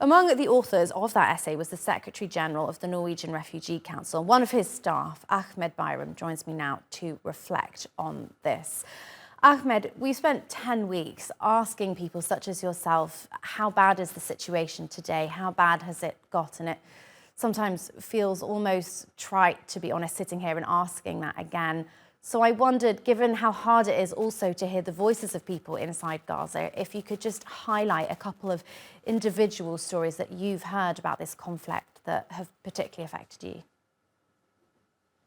Among the authors of that essay was the Secretary General of the Norwegian Refugee Council. One of his staff, Ahmed Bayram, joins me now to reflect on this. Ahmed, we spent 10 weeks asking people such as yourself, how bad is the situation today? How bad has it got? And it sometimes feels almost trite, to be honest, sitting here and asking that again. So I wondered, given how hard it is also to hear the voices of people inside Gaza, if you could just highlight a couple of individual stories that you've heard about this conflict that have particularly affected you.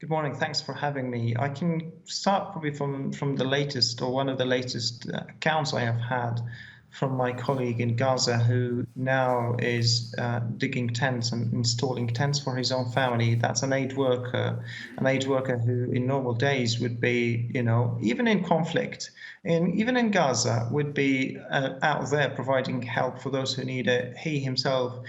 Good morning. Thanks for having me. I can start probably from the latest, or one of the latest accounts I have had from my colleague in Gaza, who now is digging tents and installing tents for his own family. That's an aid worker who in normal days would be, even in conflict, even in Gaza, would be out there providing help for those who need it. He himself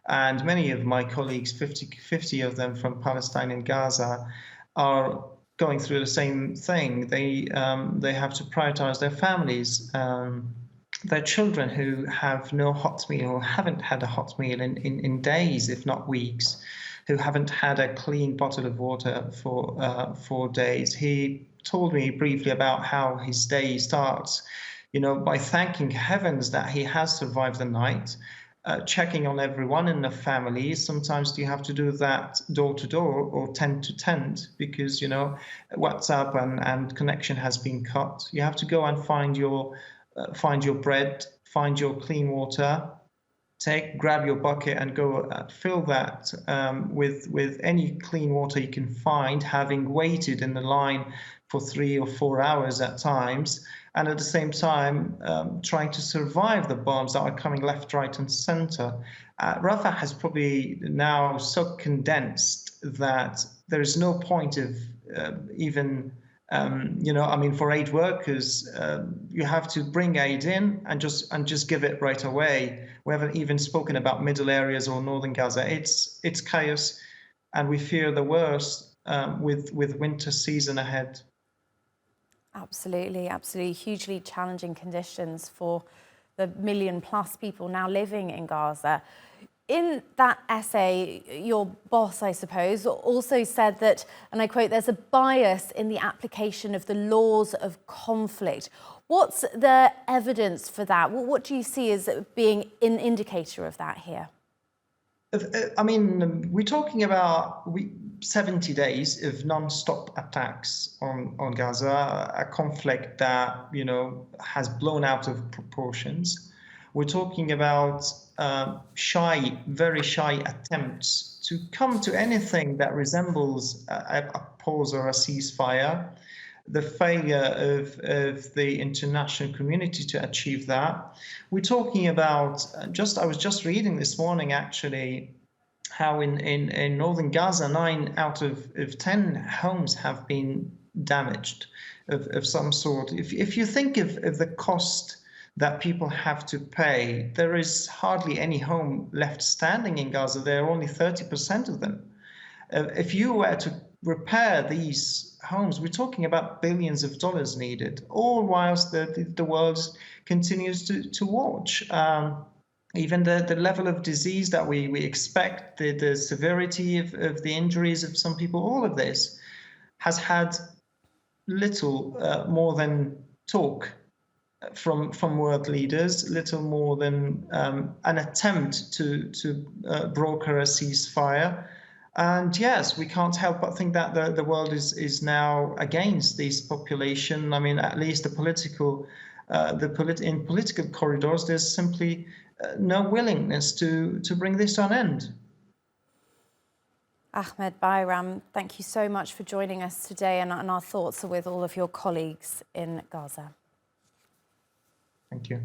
and many of my colleagues, 50 of them from Palestine and Gaza, are going through the same thing. They have to prioritize their families. Their children who have no hot meal or haven't had a hot meal in days, if not weeks, who haven't had a clean bottle of water for days. He told me briefly about how his day starts, by thanking heavens that he has survived the night, checking on everyone in the family. Sometimes you have to do that door to door or tent to tent because, WhatsApp and connection has been cut. You have to go and find your bread, find your clean water, grab your bucket and go fill that with any clean water you can find, having waited in the line for 3 or 4 hours at times, and at the same time trying to survive the bombs that are coming left, right, and center. Rafah has probably now so condensed that there is no point of even for aid workers, you have to bring aid in and just give it right away. We haven't even spoken about middle areas or northern Gaza. It's chaos, and we fear the worst with winter season ahead. Absolutely, absolutely. Hugely challenging conditions for the million-plus people now living in Gaza. In that essay, your boss, I suppose, also said that, and I quote, there's a bias in the application of the laws of conflict. What's the evidence for that? What do you see as being an indicator of that here? We're talking about 70 days of non-stop attacks on Gaza, a conflict that, has blown out of proportions. We're talking about very shy attempts to come to anything that resembles a pause or a ceasefire, the failure of the international community to achieve that. We're talking about, I was just reading this morning actually, how in northern Gaza, 9 out of 10 homes have been damaged of some sort. If you think of the cost that people have to pay, there is hardly any home left standing in Gaza. There are only 30% of them. If you were to repair these homes, we're talking about billions of dollars needed, all whilst the world continues to watch. Even the level of disease that we expect, the severity of the injuries of some people, all of this has had little more than talk from world leaders, little more than an attempt to broker a ceasefire. And yes, we can't help but think that the world is now against this population. At least in political corridors, there's simply no willingness to bring this to an end. Ahmed Bayram, thank you so much for joining us today, and our thoughts are with all of your colleagues in Gaza. Thank you.